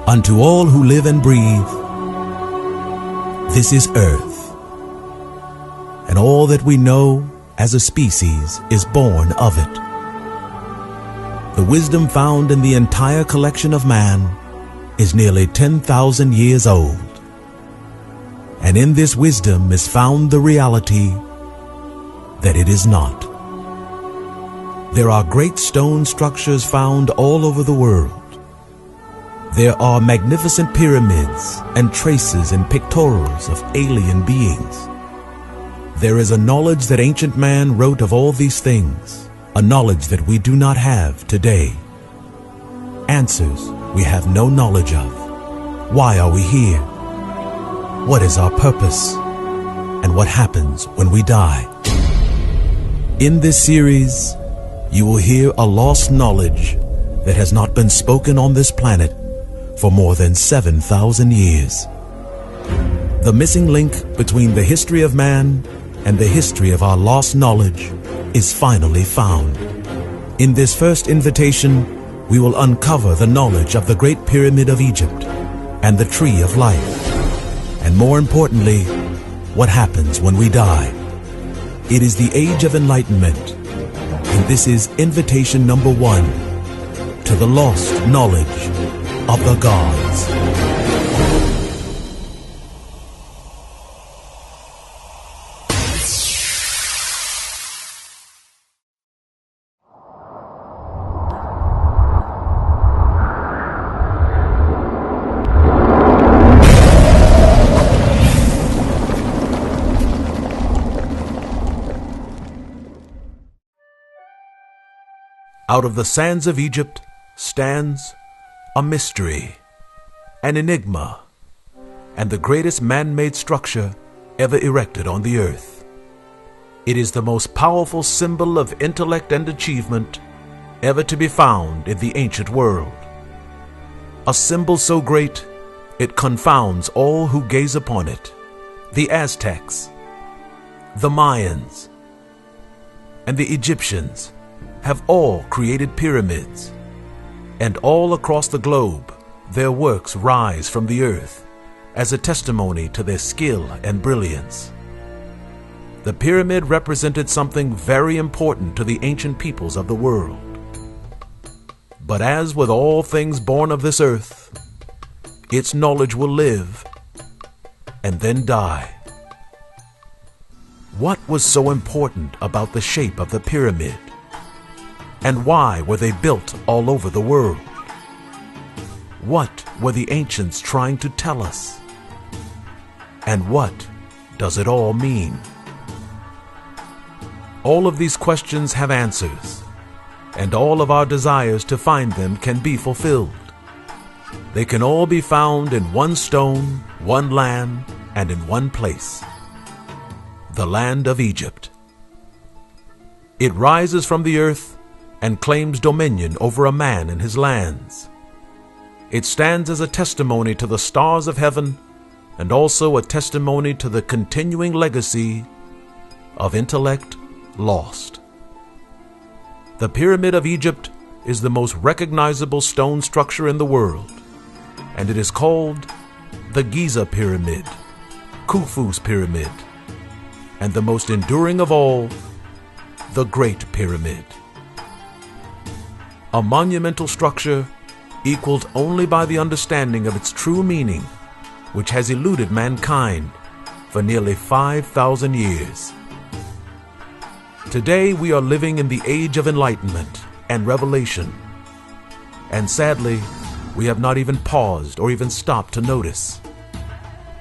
Unto all who live and breathe, this is earth, and all that we know as a species is born of it. The wisdom found in the entire collection of man is nearly 10,000 years old, and in this wisdom is found the reality that it is not. There are great stone structures found all over the world. There are magnificent pyramids and traces and pictorials of alien beings. There is a knowledge that ancient man wrote of all these things, a knowledge that we do not have today. Answers we have no knowledge of. Why are we here? What is our purpose? And what happens when we die? In this series, you will hear a lost knowledge that has not been spoken on this planet for more than 7,000 years. The missing link between the history of man and the history of our lost knowledge is finally found. In this first invitation, we will uncover the knowledge of the Great Pyramid of Egypt and the Tree of Life, and more importantly, what happens when we die. It is the Age of Enlightenment, and this is invitation number 1 to the lost knowledge of the gods. Out of the sands of Egypt stands a mystery, an enigma, and the greatest man-made structure ever erected on the earth. It is the most powerful symbol of intellect and achievement ever to be found in the ancient world. A symbol so great, it confounds all who gaze upon it. The Aztecs, the Mayans, and the Egyptians have all created pyramids, and all across the globe their works rise from the earth as a testimony to their skill and brilliance. The pyramid represented something very important to the ancient peoples of the world. But as with all things born of this earth, its knowledge will live and then die. What was so important about the shape of the pyramid? And why were they built all over the world? What were the ancients trying to tell us? And what does it all mean? All of these questions have answers, and all of our desires to find them can be fulfilled. They can all be found in one stone, one land, and in one place: the land of Egypt. It rises from the earth and claims dominion over a man and his lands. It stands as a testimony to the stars of heaven, and also a testimony to the continuing legacy of intellect lost. The Pyramid of Egypt is the most recognizable stone structure in the world, and it is called the Giza Pyramid, Khufu's Pyramid, and the most enduring of all, the Great Pyramid. A monumental structure equaled only by the understanding of its true meaning, which has eluded mankind for nearly 5,000 years. Today we are living in the age of enlightenment and revelation, and sadly, we have not even paused or even stopped to notice.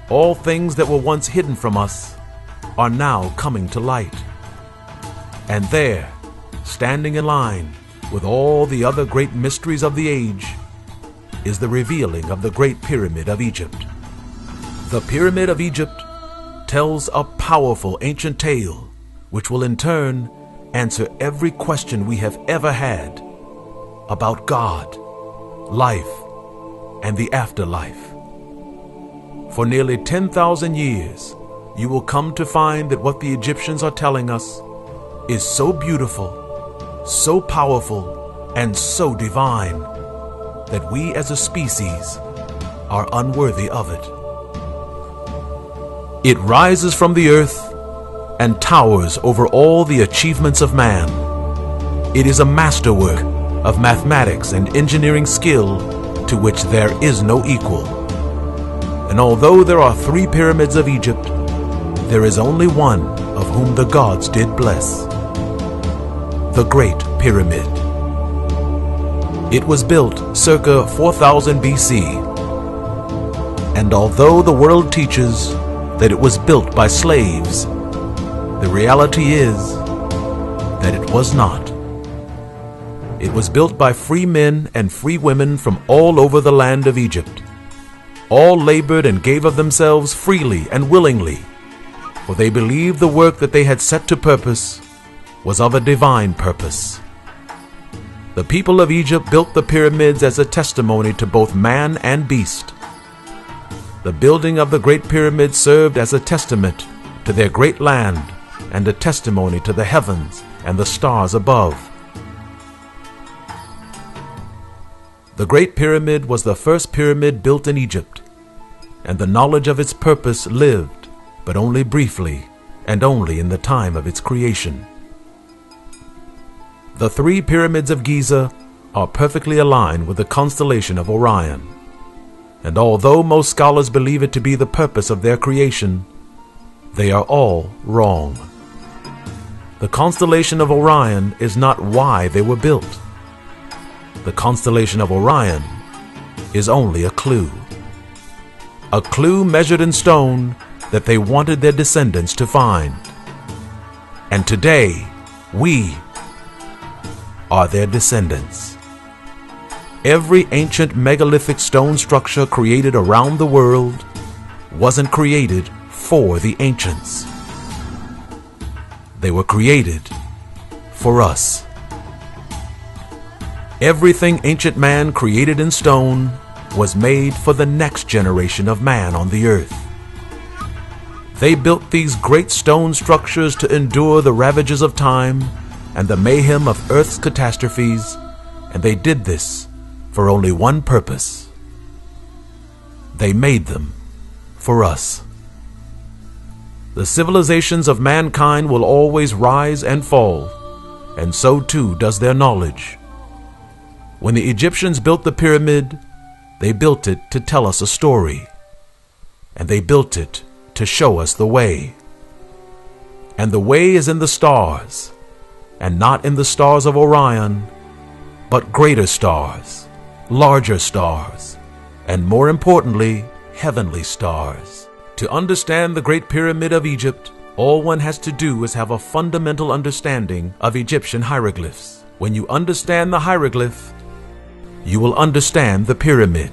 All things that were once hidden from us are now coming to light. And there, standing in line with all the other great mysteries of the age, is the revealing of the Great Pyramid of Egypt. The Pyramid of Egypt tells a powerful ancient tale which will in turn answer every question we have ever had about God, life, and the afterlife. For nearly 10,000 years, you will come to find that what the Egyptians are telling us is so beautiful, so powerful, and so divine that we as a species are unworthy of it. It rises from the earth and towers over all the achievements of man. It is a masterwork of mathematics and engineering skill to which there is no equal. And although there are 3 pyramids of Egypt, there is only one of whom the gods did bless: the Great Pyramid. It was built circa 4000 BC, and although the world teaches that it was built by slaves, the reality is that it was not. It was built by free men and free women from all over the land of Egypt. All labored and gave of themselves freely and willingly, for they believed the work that they had set to purpose was of a divine purpose. The people of Egypt built the pyramids as a testimony to both man and beast. The building of the Great Pyramid served as a testament to their great land and a testimony to the heavens and the stars above. The Great Pyramid was the first pyramid built in Egypt, and the knowledge of its purpose lived, but only briefly, and only in the time of its creation. The 3 pyramids of Giza are perfectly aligned with the constellation of Orion, and although most scholars believe it to be the purpose of their creation, they are all wrong. The constellation of Orion is not why they were built. The constellation of Orion is only a clue measured in stone that they wanted their descendants to find. And today, we are their descendants. Every ancient megalithic stone structure created around the world wasn't created for the ancients. They were created for us. Everything ancient man created in stone was made for the next generation of man on the earth. They built these great stone structures to endure the ravages of time and the mayhem of earth's catastrophes, and they did this for only one purpose. They made them for us. The civilizations of mankind will always rise and fall, and so too does their knowledge. When the Egyptians built the pyramid, they built it to tell us a story, and they built it to show us the way. And the way is in the stars, and not in the stars of Orion, but greater stars, larger stars, and more importantly, heavenly stars. To understand the Great Pyramid of Egypt, all one has to do is have a fundamental understanding of Egyptian hieroglyphs. When you understand the hieroglyph, you will understand the pyramid.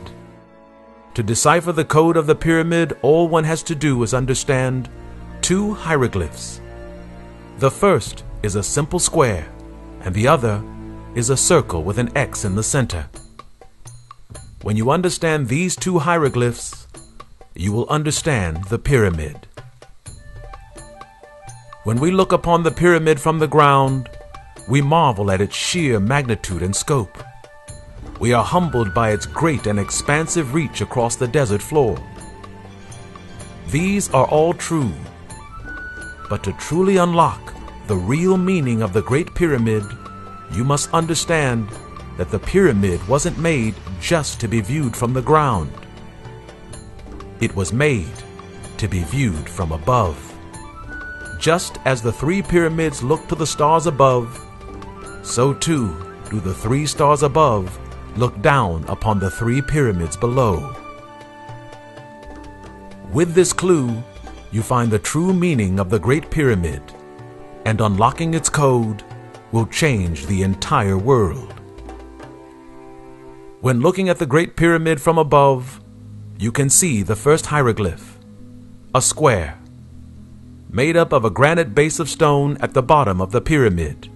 To decipher the code of the pyramid, all one has to do is understand 2 hieroglyphs. The first is a simple square, and the other is a circle with an X in the center. When you understand these 2 hieroglyphs, you will understand the pyramid. When we look upon the pyramid from the ground, we marvel at its sheer magnitude and scope. We are humbled by its great and expansive reach across the desert floor. These are all true, but to truly unlock the real meaning of the Great Pyramid, you must understand that the pyramid wasn't made just to be viewed from the ground. It was made to be viewed from above. Just as the 3 pyramids look to the stars above, so too do the 3 stars above look down upon the 3 pyramids below. With this clue, you find the true meaning of the Great Pyramid, and unlocking its code will change the entire world. When looking at the Great Pyramid from above, you can see the first hieroglyph, a square, made up of a granite base of stone at the bottom of the pyramid.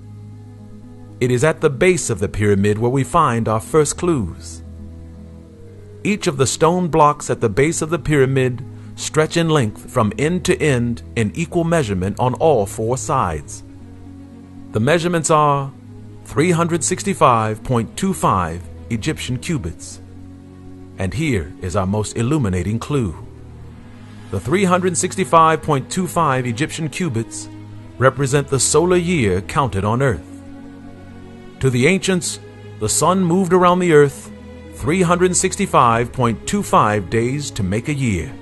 It is at the base of the pyramid where we find our first clues. Each of the stone blocks at the base of the pyramid stretch in length from end to end in equal measurement on all 4 sides. The measurements are 365.25 Egyptian cubits, And here is our most illuminating clue. The 365.25 Egyptian cubits represent the solar year counted on Earth. To the ancients, the sun moved around the Earth 365.25 days to make a year.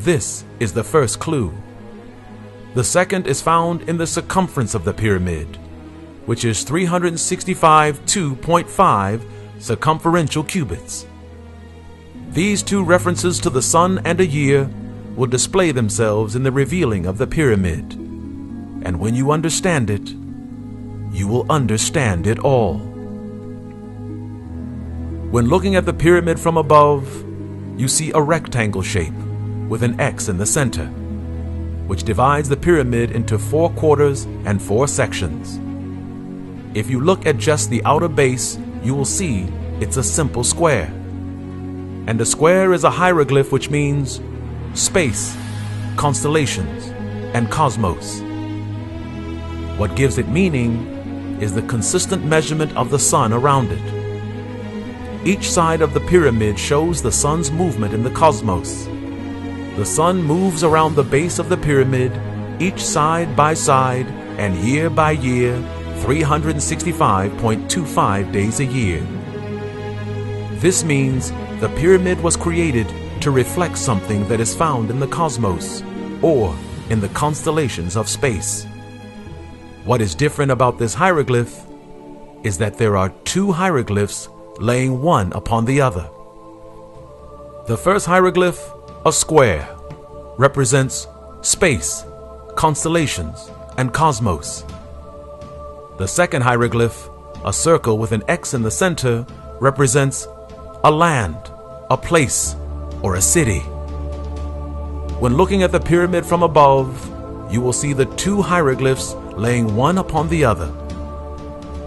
This is the first clue. The second is found in the circumference of the pyramid, which is 365.2.5 circumferential cubits. These two references to the sun and a year will display themselves in the revealing of the pyramid. And when you understand it, you will understand it all. When looking at the pyramid from above, you see a rectangle shape with an X in the center, which divides the pyramid into 4 quarters and 4 sections. If you look at just the outer base, you will see it's a simple square. And a square is a hieroglyph which means space, constellations, and cosmos. What gives it meaning is the consistent measurement of the sun around it. Each side of the pyramid shows the sun's movement in the cosmos. The sun moves around the base of the pyramid, each side by side and year by year, 365.25 days a year. This means the pyramid was created to reflect something that is found in the cosmos or in the constellations of space. What is different about this hieroglyph is that there are 2 hieroglyphs laying one upon the other. The first hieroglyph, a square, represents space, constellations, and cosmos. The second hieroglyph, a circle with an X in the center, represents a land, a place, or a city. When looking at the pyramid from above, you will see the 2 hieroglyphs laying one upon the other.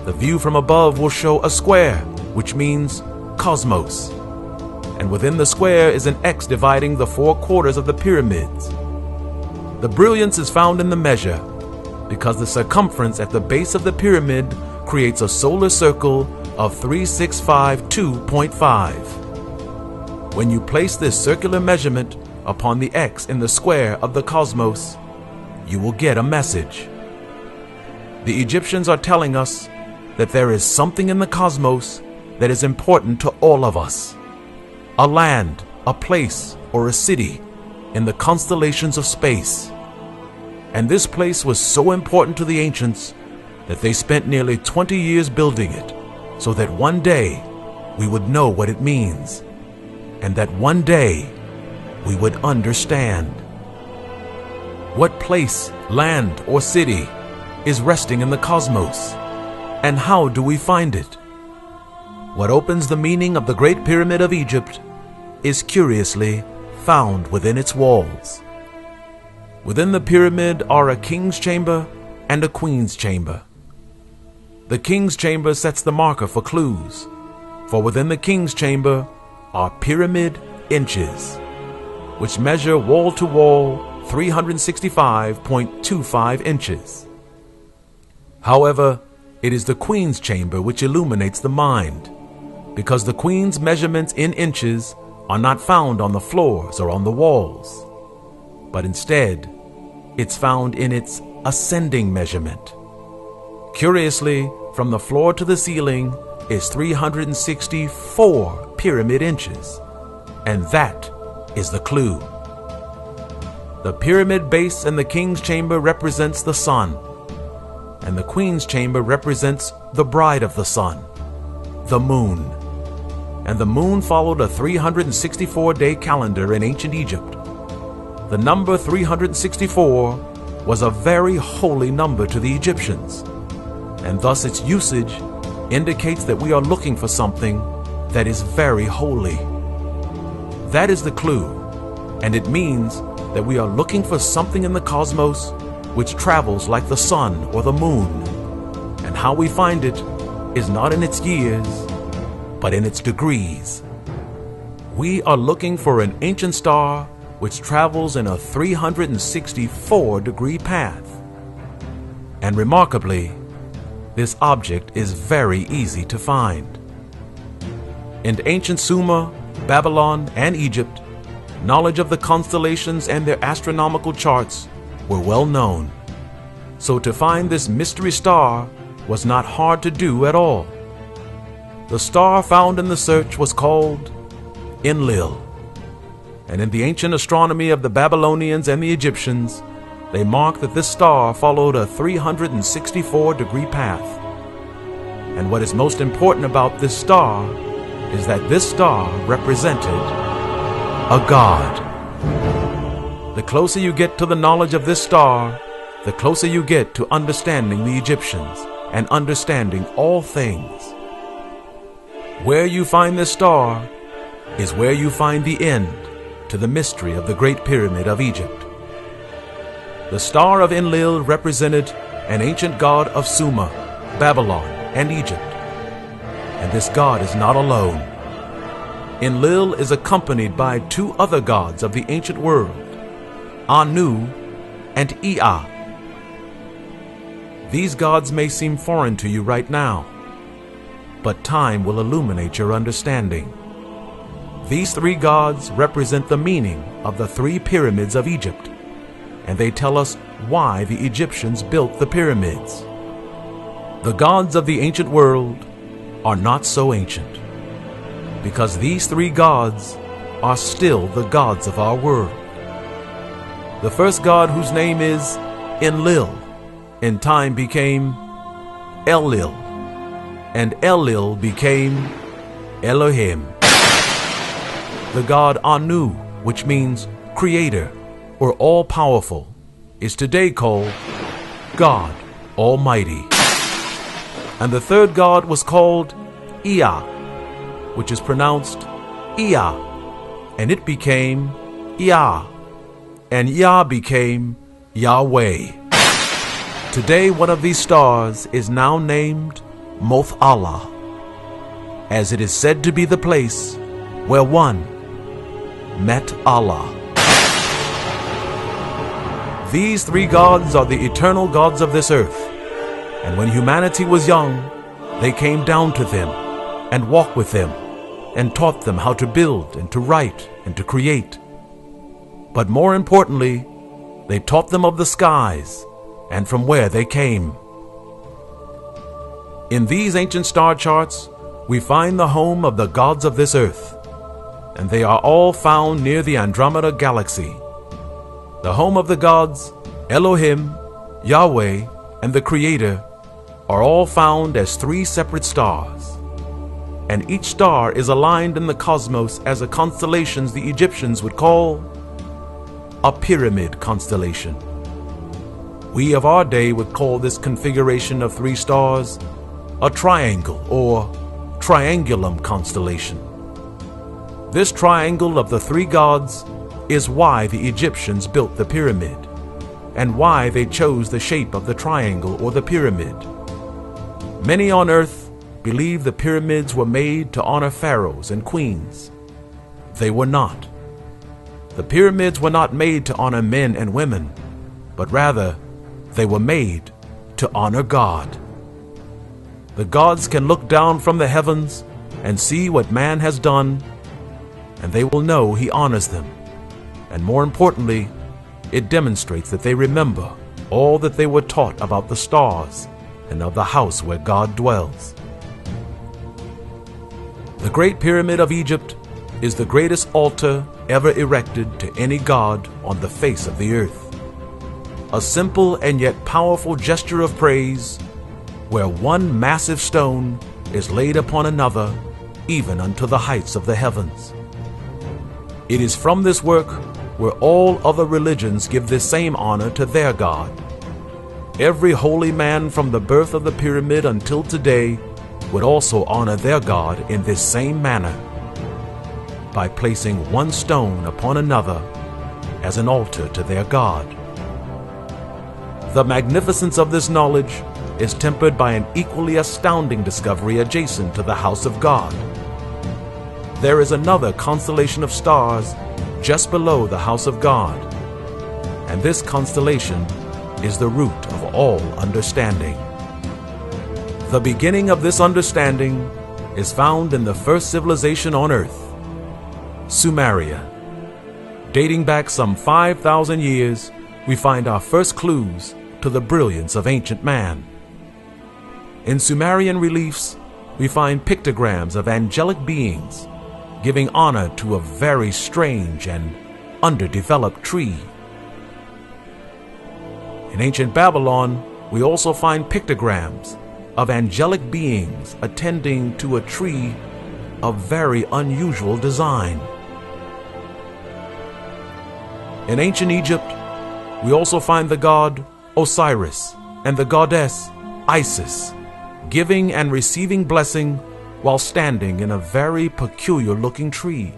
The view from above will show a square, which means cosmos. And within the square is an X dividing the 4 quarters of the pyramids. The brilliance is found in the measure, because the circumference at the base of the pyramid creates a solar circle of 365.2.5. When you place this circular measurement upon the X in the square of the cosmos, you will get a message. The Egyptians are telling us that there is something in the cosmos that is important to all of us. A land, a place, or a city in the constellations of space. And this place was so important to the ancients that they spent nearly 20 years building it, so that one day we would know what it means, and that one day we would understand. What place, land, or city is resting in the cosmos, and how do we find it? What opens the meaning of the Great Pyramid of Egypt is curiously found within its walls. Within the pyramid are a king's chamber and a queen's chamber. The king's chamber sets the marker for clues, for within the king's chamber are pyramid inches, which measure wall to wall 365.25 inches. However, it is the queen's chamber which illuminates the mind, because the queen's measurements in inches are not found on the floors or on the walls, but instead, it's found in its ascending measurement. Curiously, from the floor to the ceiling is 364 pyramid inches, and that is the clue. The pyramid base in the king's chamber represents the sun, and the queen's chamber represents the bride of the sun, the moon. And the moon followed a 364-day calendar in ancient Egypt. The number 364 was a very holy number to the Egyptians, and thus its usage indicates that we are looking for something that is very holy. That is the clue, and it means that we are looking for something in the cosmos which travels like the sun or the moon, and how we find it is not in its years, but in its degrees. We are looking for an ancient star which travels in a 364-degree path. And remarkably, this object is very easy to find. In ancient Sumer, Babylon, and Egypt, knowledge of the constellations and their astronomical charts were well known. So to find this mystery star was not hard to do at all. The star found in the search was called Enlil. And in the ancient astronomy of the Babylonians and the Egyptians, they marked that this star followed a 364-degree path. And what is most important about this star is that this star represented a god. The closer you get to the knowledge of this star, the closer you get to understanding the Egyptians and understanding all things. Where you find this star is where you find the end to the mystery of the Great Pyramid of Egypt. The Star of Enlil represented an ancient god of Sumer, Babylon, and Egypt. And this god is not alone. Enlil is accompanied by two other gods of the ancient world, Anu and Ea. These gods may seem foreign to you right now, but time will illuminate your understanding. These three gods represent the meaning of the three pyramids of Egypt, and they tell us why the Egyptians built the pyramids. The gods of the ancient world are not so ancient, because these three gods are still the gods of our world. The first god, whose name is Enlil, in time became Enlil, and Enlil became Elohim. The god Anu, which means creator or all-powerful, is today called God Almighty. And the third god was called Ea, which is pronounced Ea, and it became Yah, and Yah became Yahweh. Today, one of these stars is now named Moth Allah, as it is said to be the place where one met Allah. These three gods are the eternal gods of this earth, and when humanity was young, they came down to them and walked with them and taught them how to build and to write and to create. But more importantly, they taught them of the skies and from where they came. In these ancient star charts, we find the home of the gods of this earth, and they are all found near the Andromeda Galaxy. The home of the gods, Elohim, Yahweh, and the Creator, are all found as three separate stars. And each star is aligned in the cosmos as a constellation the Egyptians would call a pyramid constellation. We of our day would call this configuration of three stars a triangle or triangulum constellation. This triangle of the three gods is why the Egyptians built the pyramid, and why they chose the shape of the triangle or the pyramid. Many on earth believe the pyramids were made to honor pharaohs and queens. They were not. The pyramids were not made to honor men and women, but rather they were made to honor God. The gods can look down from the heavens and see what man has done, and they will know he honors them. And more importantly, it demonstrates that they remember all that they were taught about the stars and of the house where God dwells. The Great Pyramid of Egypt is the greatest altar ever erected to any god on the face of the earth. A simple and yet powerful gesture of praise, where one massive stone is laid upon another, even unto the heights of the heavens. It is from this work where all other religions give this same honor to their God. Every holy man from the birth of the pyramid until today would also honor their God in this same manner, by placing one stone upon another as an altar to their God. The magnificence of this knowledge is tempered by an equally astounding discovery adjacent to the house of God. There is another constellation of stars just below the house of God, and this constellation is the root of all understanding. The beginning of this understanding is found in the first civilization on Earth, Sumeria. Dating back some 5,000 years, we find our first clues to the brilliance of ancient man. In Sumerian reliefs, we find pictograms of angelic beings giving honor to a very strange and underdeveloped tree. In ancient Babylon, we also find pictograms of angelic beings attending to a tree of very unusual design. In ancient Egypt, we also find the god Osiris and the goddess Isis giving and receiving blessing while standing in a very peculiar-looking tree.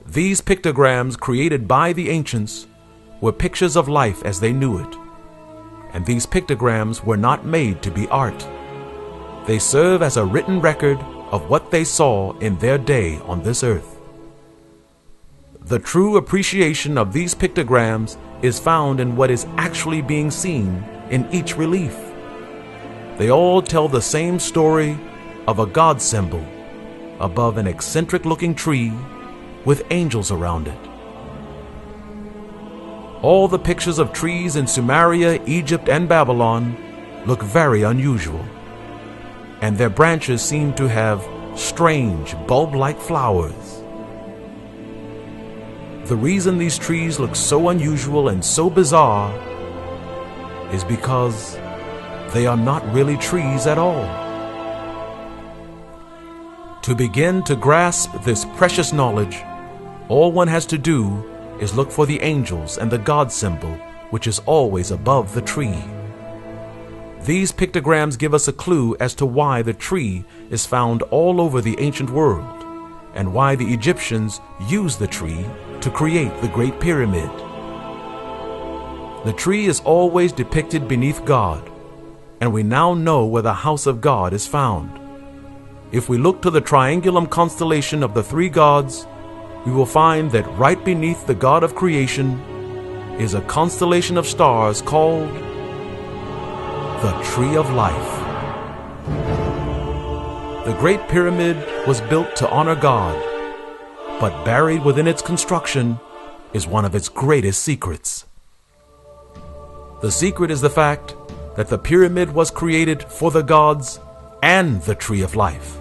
These pictograms created by the ancients were pictures of life as they knew it, and these pictograms were not made to be art. They serve as a written record of what they saw in their day on this earth. The true appreciation of these pictograms is found in what is actually being seen in each relief. They all tell the same story of a God symbol above an eccentric-looking tree with angels around it. All the pictures of trees in Sumeria, Egypt, and Babylon look very unusual, and their branches seem to have strange bulb-like flowers. The reason these trees look so unusual and so bizarre is because they are not really trees at all. To begin to grasp this precious knowledge, all one has to do is look for the angels and the God symbol, which is always above the tree. These pictograms give us a clue as to why the tree is found all over the ancient world, and why the Egyptians used the tree to create the Great Pyramid. The tree is always depicted beneath God, and we now know where the house of God is found. If we look to the triangulum constellation of the three gods, we will find that right beneath the God of creation is a constellation of stars called the Tree of Life. The Great Pyramid was built to honor God, but buried within its construction is one of its greatest secrets. The secret is the fact that the pyramid was created for the gods and the Tree of Life.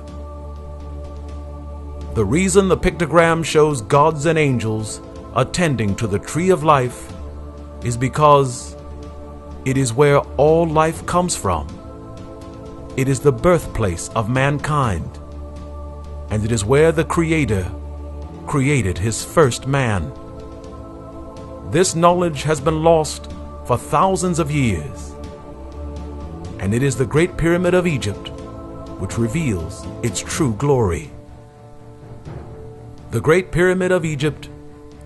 The reason the pictogram shows gods and angels attending to the Tree of Life is because it is where all life comes from. It is the birthplace of mankind, and it is where the Creator created his first man. This knowledge has been lost for thousands of years, and it is the Great Pyramid of Egypt which reveals its true glory. The Great Pyramid of Egypt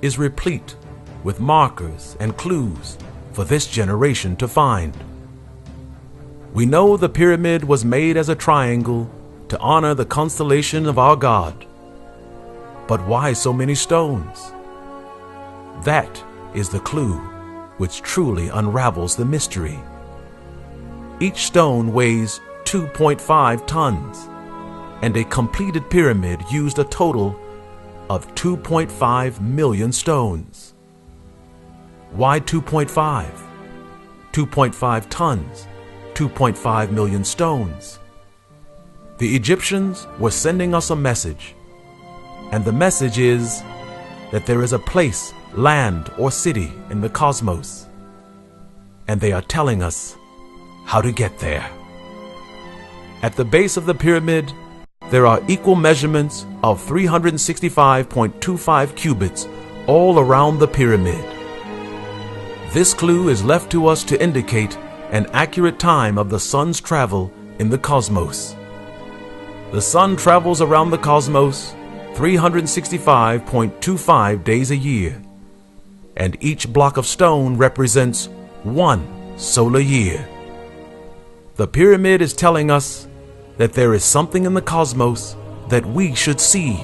is replete with markers and clues for this generation to find. We know the pyramid was made as a triangle to honor the constellation of our God. But why so many stones? That is the clue which truly unravels the mystery. Each stone weighs 2.5 tons, and a completed pyramid used a total of 2.5 million stones. Why 2.5? 2.5 tons, 2.5 million stones. The Egyptians were sending us a message, and the message is that there is a place, land, or city in the cosmos, and they are telling us how to get there. At the base of the pyramid, there are equal measurements of 365.25 cubits all around the pyramid. This clue is left to us to indicate an accurate time of the sun's travel in the cosmos. The sun travels around the cosmos 365.25 days a year, and each block of stone represents 1 solar year. The pyramid is telling us that there is something in the cosmos that we should see,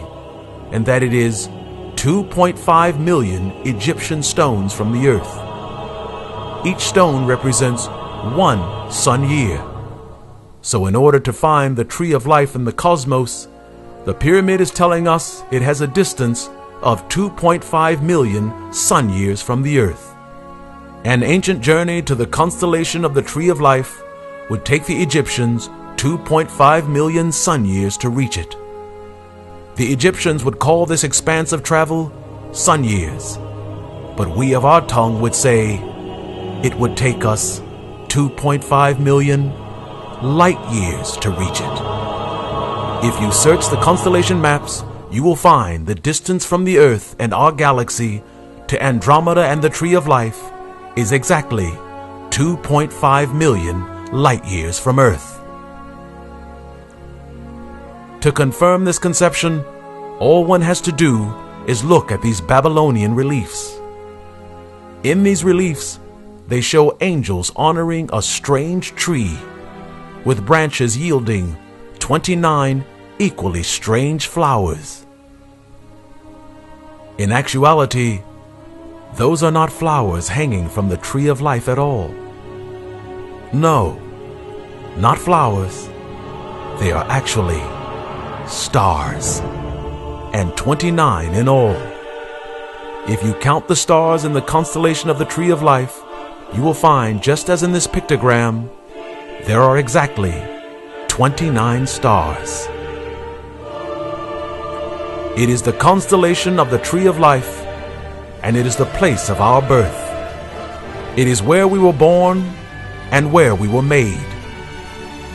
and that it is 2.5 million Egyptian stones from the earth. Each stone represents 1 sun year. So in order to find the tree of life in the cosmos, the pyramid is telling us it has a distance of 2.5 million sun years from the Earth. An ancient journey to the constellation of the tree of life would take the Egyptians 2.5 million sun years to reach it. The Egyptians would call this expanse of travel sun years, but we of our tongue would say it would take us 2.5 million light years to reach it. If you search the constellation maps, you will find the distance from the Earth and our galaxy to Andromeda and the Tree of Life is exactly 2.5 million light years from Earth. To confirm this conception, all one has to do is look at these Babylonian reliefs. In these reliefs, they show angels honoring a strange tree with branches yielding 29 equally strange flowers. In actuality, those are not flowers hanging from the tree of life at all. No, not flowers. They are actually stars, and 29 in all. If you count the stars in the constellation of the tree of life, you will find, just as in this pictogram, there are exactly 29 stars. It is the constellation of the tree of life, and it is the place of our birth. It is where we were born and where we were made.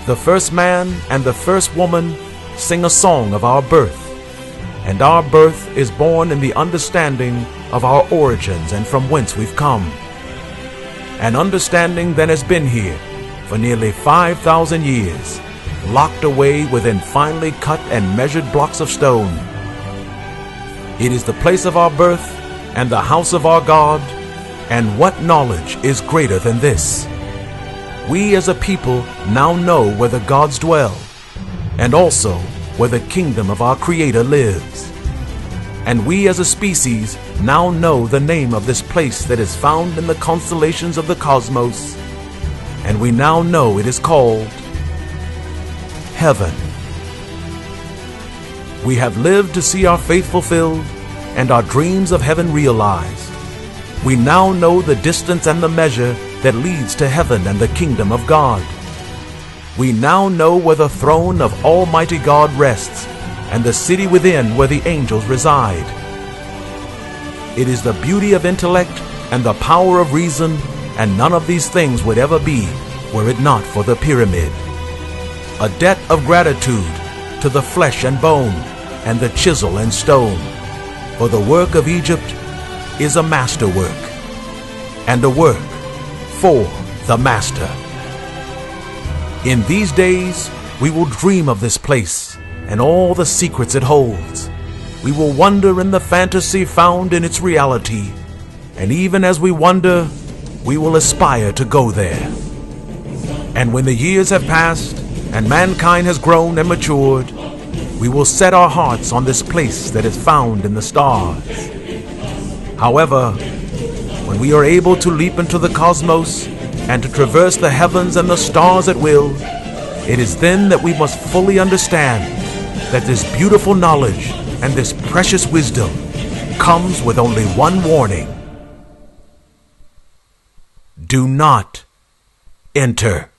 The first man and the first woman sing a song of our birth, and our birth is born in the understanding of our origins and from whence we've come. An understanding that has been here for nearly 5,000 years, locked away within finely cut and measured blocks of stone. It is the place of our birth and the house of our God, and what knowledge is greater than this? We as a people now know where the gods dwell, and also where the kingdom of our Creator lives. And we as a species now know the name of this place that is found in the constellations of the cosmos, and we now know it is called heaven. We have lived to see our faith fulfilled and our dreams of heaven realized. We now know the distance and the measure that leads to heaven and the kingdom of God. We now know where the throne of Almighty God rests, and the city within where the angels reside. It is the beauty of intellect and the power of reason, and none of these things would ever be were it not for the pyramid. A debt of gratitude to the flesh and bone, and the chisel and stone, for the work of Egypt is a masterwork, and a work for the master. In these days, we will dream of this place and all the secrets it holds. We will wonder in the fantasy found in its reality, and even as we wonder, we will aspire to go there. And when the years have passed and mankind has grown and matured, we will set our hearts on this place that is found in the stars. However, when we are able to leap into the cosmos and to traverse the heavens and the stars at will, it is then that we must fully understand that this beautiful knowledge and this precious wisdom comes with only one warning. Do not enter.